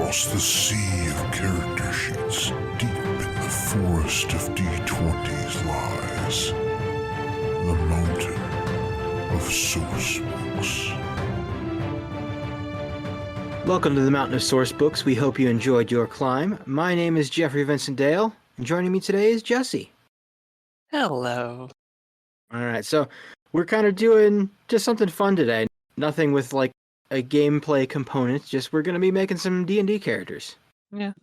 Across the sea of character sheets, deep in the forest of D20s lies the mountain of source books. Welcome to the Mountain of Source Books. We hope you enjoyed your climb. My name is Jeffrey Vincent Dale, and joining me today is Jesse. Hello. All right, so we're kind of doing just something fun today. Nothing with like a gameplay component. Just we're gonna be making some D&D characters. Yeah.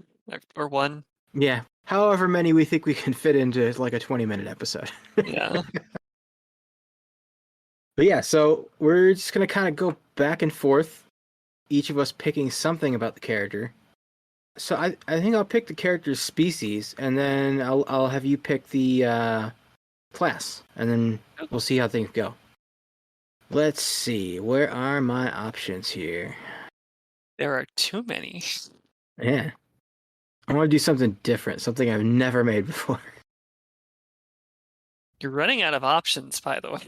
Or one. Yeah, however many we think we can fit into like a 20-minute episode. Yeah. But yeah, so we're just gonna kind of go back and forth, each of us picking something about the character. So I think I'll pick the character's species, and then I'll have you pick the class, and then we'll see how things go. Let's see, where are my options here? There are too many. Yeah, I want to do something different, something I've never made before. You're running out of options, by the way.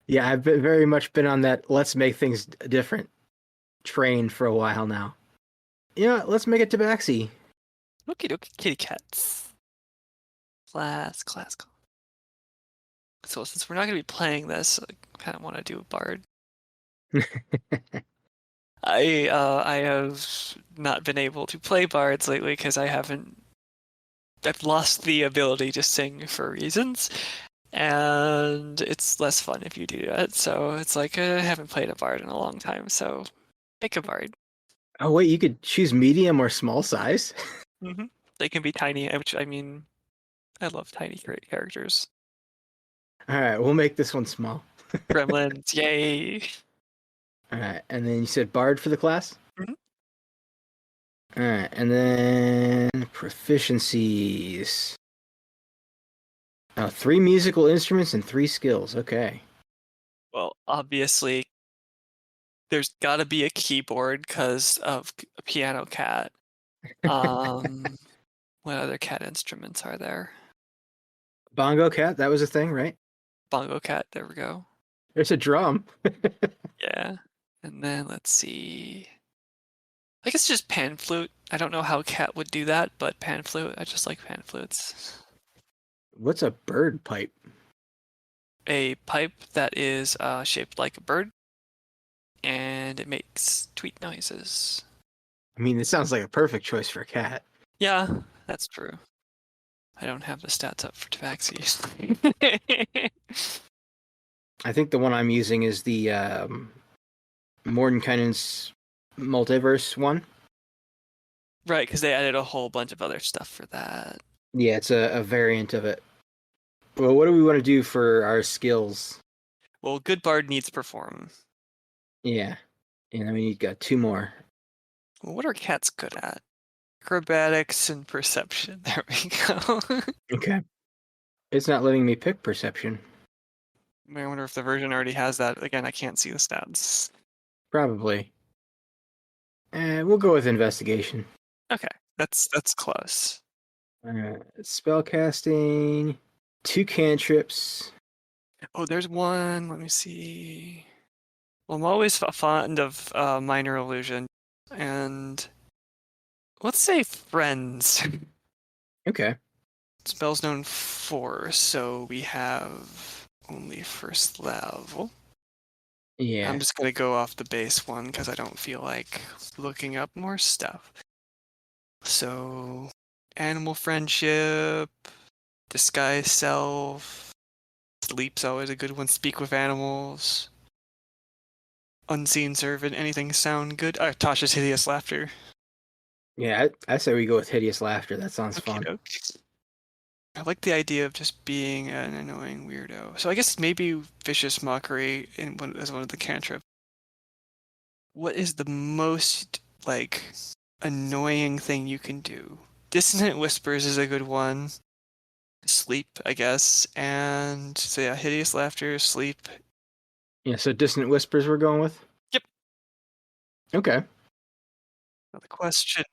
Yeah, I've very much been on that let's make things different train for a while now. You know what, let's make it Tabaxi. Okie dokie, kitty cats. Class. So since we're not going to be playing this, I kind of want to do a bard. I have not been able to play bards lately because I've lost the ability to sing for reasons, and it's less fun if you do that. So it's like I haven't played a bard in a long time, so pick a bard. Oh wait, you could choose medium or small size? Mm-hmm. They can be tiny, which I mean, I love tiny characters. Alright, we'll make this one small. Gremlins, yay! Alright, and then you said bard for the class? Mhm. Alright, and then proficiencies. Oh, 3 musical instruments and 3 skills. Okay. Well, obviously, there's got to be a keyboard because of a piano cat. What other cat instruments are there? Bongo cat, that was a thing, right? Bongo cat, there we go. There's a drum. Yeah. And then let's see. I guess just pan flute. I don't know how cat would do that, but pan flute. I just like pan flutes. What's a bird pipe? A pipe that is shaped like a bird, and it makes tweet noises. I mean, it sounds like a perfect choice for a cat. Yeah, that's true. I don't have the stats up for Tabaxi. I think the one I'm using is the Mordenkainen's multiverse one. Right, because they added a whole bunch of other stuff for that. Yeah, it's a variant of it. Well, what do we want to do for our skills? Well, good bard needs perform. Yeah. And I mean, you've got 2 more. Well, what are cats good at? Acrobatics and perception. There we go. Okay. It's not letting me pick perception. I wonder if the version already has that. Again, I can't see the stats. Probably. We'll go with investigation. Okay, that's close. Spellcasting, 2 cantrips. Oh, there's one. Let me see. Well, I'm always fond of minor illusion, and let's say friends. Okay. Spells known 4, so we have only first level. Yeah. I'm just gonna go off the base one because I don't feel like looking up more stuff. So, animal friendship, disguise self, sleep's always a good one. Speak with animals, unseen servant. Anything sound good? Tasha's hideous laughter. Yeah, I say we go with hideous laughter. That sounds fun. I like the idea of just being an annoying weirdo. So I guess maybe vicious mockery as one of the cantrips. What is the most like annoying thing you can do? Dissonant whispers is a good one. Sleep, I guess, and so yeah, hideous laughter, sleep. Yeah, so dissonant whispers we're going with? Yep. Okay. Now the question,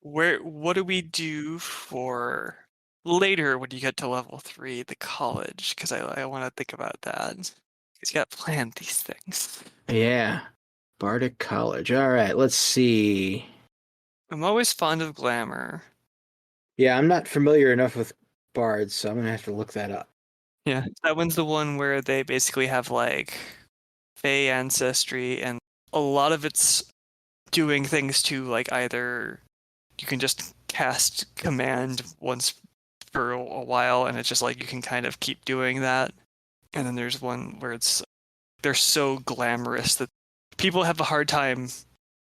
what do we do for later when you get to level 3, the college? Because I want to think about that. Because you got to plan these things. Yeah. Bardic College. All right, let's see. I'm always fond of glamour. Yeah, I'm not familiar enough with bards, so I'm gonna have to look that up. Yeah, that one's the one where they basically have like Fey ancestry, and a lot of it's doing things to like either you can just cast command once for a while, and it's just like you can kind of keep doing that. And then there's one where they're so glamorous that people have a hard time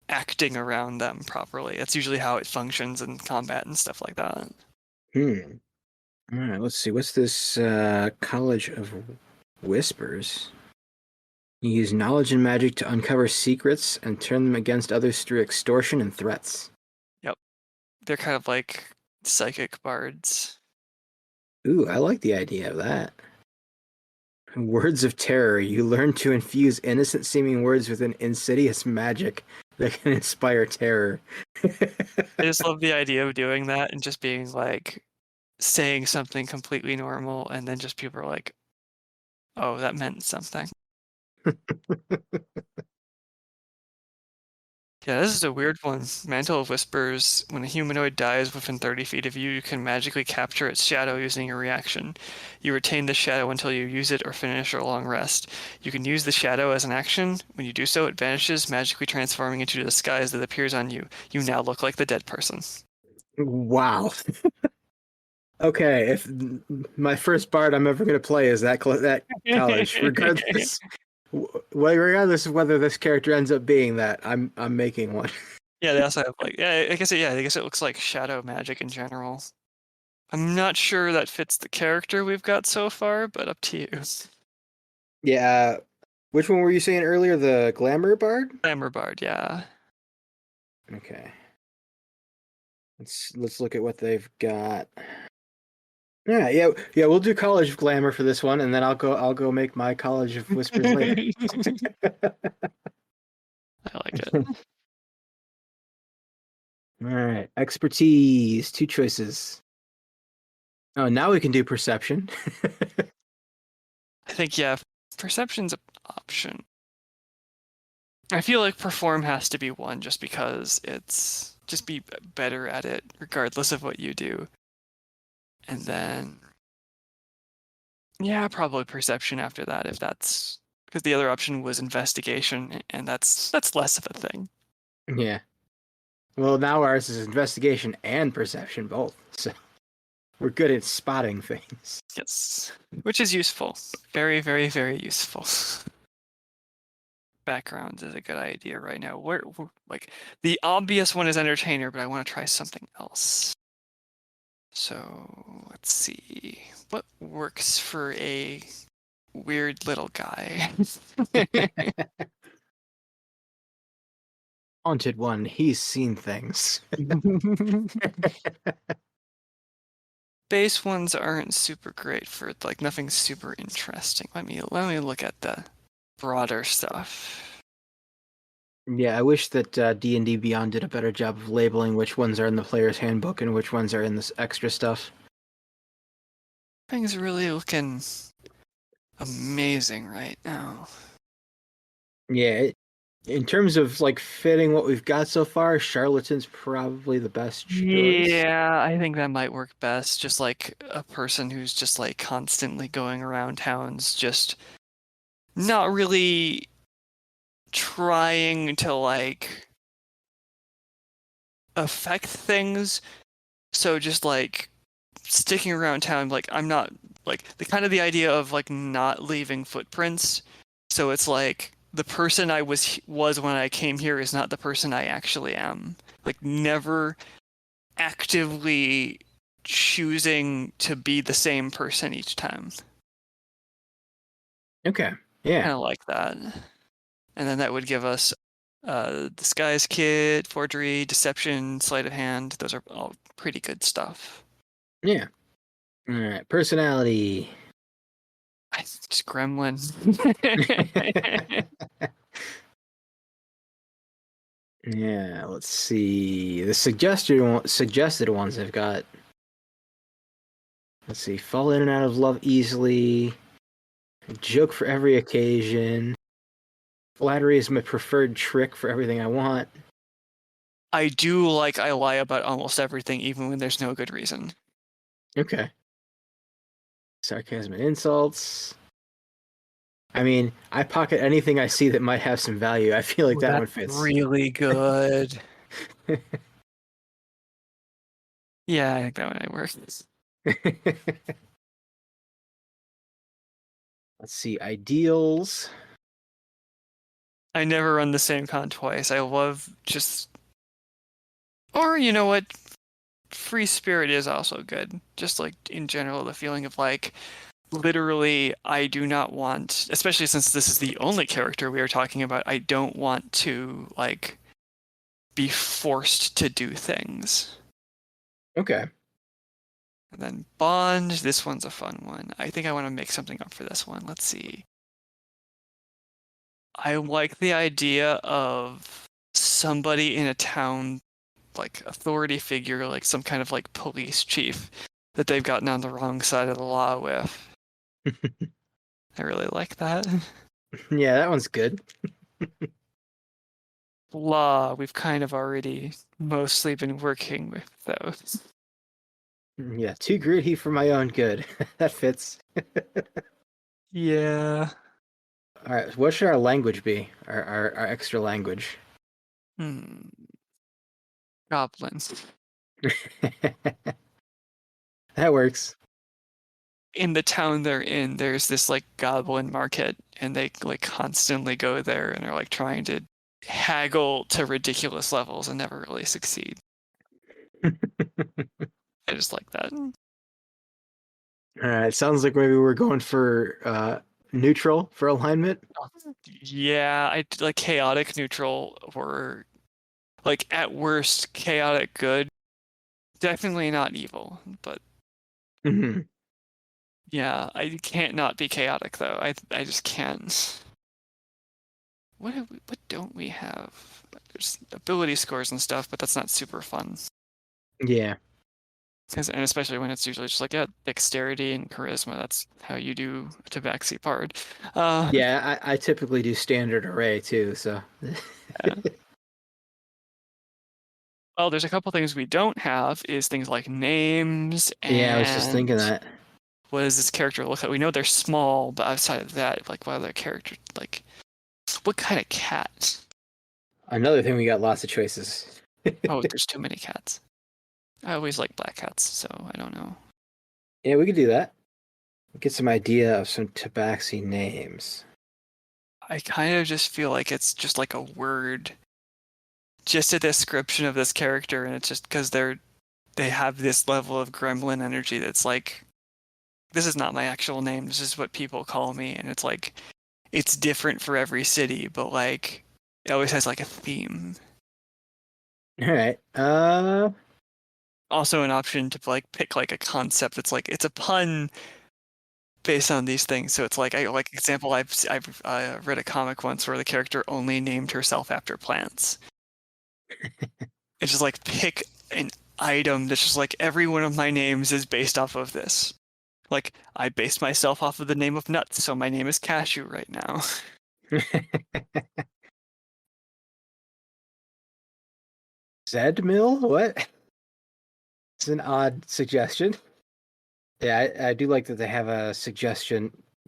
acting around them properly. That's usually how it functions in combat and stuff like that. All right, let's see. What's this College of Whispers? You use knowledge and magic to uncover secrets and turn them against others through extortion and threats. Yep. They're kind of like psychic bards. Ooh, I like the idea of that. Words of terror. You learn to infuse innocent seeming words with an insidious magic that can inspire terror. I just love the idea of doing that and just being like saying something completely normal, and then just people are like, oh, that meant something. Yeah, this is a weird one. Mantle of Whispers. When a humanoid dies within 30 feet of you, you can magically capture its shadow using a reaction. You retain the shadow until you use it or finish a long rest. You can use the shadow as an action. When you do so, it vanishes, magically transforming into a disguise that appears on you. You now look like the dead person. Wow. Okay, if my first bard I'm ever going to play is that college, regardless of whether this character ends up being that, I'm making one. Yeah, they also have like, I guess it looks like shadow magic in general. I'm not sure that fits the character we've got so far, but up to you. Yeah, which one were you saying earlier? The Glamour Bard? Glamour Bard, yeah. Okay. Let's look at what they've got. Yeah. We'll do College of Glamour for this one, and then I'll go make my College of Whispers later. I like it. All right, expertise. 2 choices. Oh, now we can do perception. I think, yeah, perception's an option. I feel like perform has to be one just because it's just be better at it regardless of what you do. And then, yeah, probably perception after that, if that's because the other option was investigation, and that's less of a thing. Yeah. Well, now ours is investigation and perception both, so we're good at spotting things. Yes, which is useful. Very, very, very useful. Backgrounds is a good idea right now. We're like the obvious one is entertainer, but I want to try something else. So let's see what works for a weird little guy. Haunted one, he's seen things. Base ones aren't super great for like nothing super interesting. Let me look at the broader stuff. Yeah, I wish that D&D Beyond did a better job of labeling which ones are in the player's handbook and which ones are in this extra stuff. Things are really looking amazing right now. Yeah, in terms of like fitting what we've got so far, Charlatan's probably the best choice. Yeah, I think that might work best. Just like a person who's just like constantly going around towns, just not really trying to like affect things. So just like sticking around town, like I'm not like the idea of like not leaving footprints. So it's like the person I was when I came here is not the person I actually am. Like never actively choosing to be the same person each time. Okay. Yeah. Kind of like that. And then that would give us disguise kit, forgery, deception, sleight of hand. Those are all pretty good stuff. Yeah. All right. Personality. Just gremlin. Yeah, let's see. The suggested ones I've got. Let's see. Fall in and out of love easily. Joke for every occasion. Flattery is my preferred trick for everything I want. I do like I lie about almost everything, even when there's no good reason. Okay. Sarcasm and insults. I mean, I pocket anything I see that might have some value. I feel like that one fits. Really good. Yeah, I think that one works. Let's see, ideals. I never run the same con twice. I love just, or you know what? Free spirit is also good. Just like in general, the feeling of like, literally, I do not want, especially since this is the only character we are talking about, I don't want to like be forced to do things. Okay. And then bond, this one's a fun one. I think I want to make something up for this one. Let's see. I like the idea of somebody in a town, like authority figure, like some kind of like police chief that they've gotten on the wrong side of the law with. I really like that. Yeah, that one's good. Law, we've kind of already mostly been working with those. Yeah, too greedy for my own good. That fits. Yeah. All right, what should our language be? Our extra language. Goblins. That works. In the town they're in, there's this like goblin market, and they like constantly go there and are like trying to haggle to ridiculous levels and never really succeed. I just like that. All right, sounds like maybe we're going for neutral for alignment. Yeah, I like chaotic neutral, or like at worst chaotic good. Definitely not evil, but Mm-hmm. yeah, I can't not be chaotic though. I just can't. What don't we have? There's ability scores and stuff, but that's not super fun. Yeah. And especially when it's usually just like, yeah, dexterity and charisma. That's how you do a Tabaxi Bard. Yeah, I typically do standard array too, so. Yeah. Well, there's a couple things we don't have is things like names and Yeah, I was just thinking that. what does this character look like? We know they're small, but outside of that, like what other character, like what kind of cat? Another thing, we got lots of choices. Oh, there's too many cats. I always like black cats, so I don't know. Yeah, we could do that. Get some idea of some Tabaxi names. I kind of just feel like it's just like a word, just a description of this character, and it's just because they have this level of gremlin energy that's like, this is not my actual name, this is what people call me, and it's like, it's different for every city, but like, it always has like a theme. All right. Also an option to like pick like a concept that's like, it's a pun based on these things. So it's like, example, I've read a comic once where the character only named herself after plants. It's just like, pick an item that's just like, every one of my names is based off of this. Like, I based myself off of the name of nuts, so my name is Cashew right now. Zed Mill? What? It's an odd suggestion. Yeah, I do like that they have a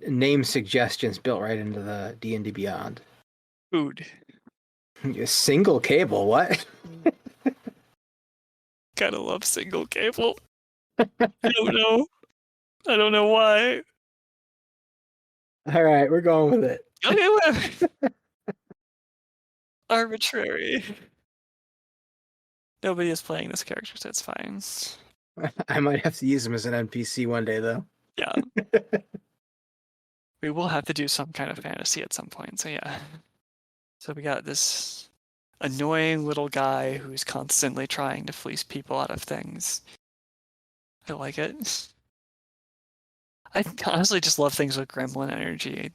name suggestions built right into the D&D Beyond. Food. Single cable, what? Gotta love single cable. I don't know. I don't know why. All right, we're going with it. Okay, whatever. Arbitrary. Nobody is playing this character, so it's fine. I might have to use him as an NPC one day, though. Yeah. We will have to do some kind of fantasy at some point, so yeah. So we got this annoying little guy who's constantly trying to fleece people out of things. I like it. I honestly just love things with gremlin energy.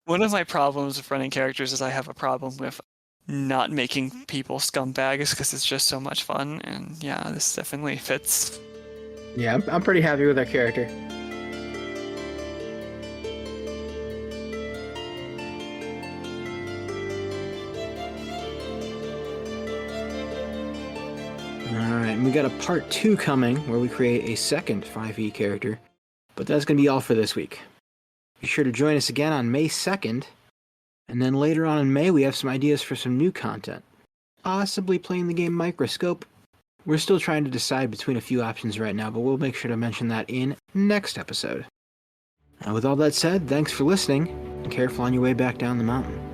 One of my problems with running characters is I have a problem with not making people scumbags because it's just so much fun, and yeah, this definitely fits. Yeah, I'm pretty happy with our character. we got a part 2 coming where we create a second 5e character. But that's going to be all for this week. Be sure to join us again on May 2nd. And then later on in May, we have some ideas for some new content. Possibly playing the game Microscope. We're still trying to decide between a few options right now, but we'll make sure to mention that in next episode. And with all that said, thanks for listening, and careful on your way back down the mountain.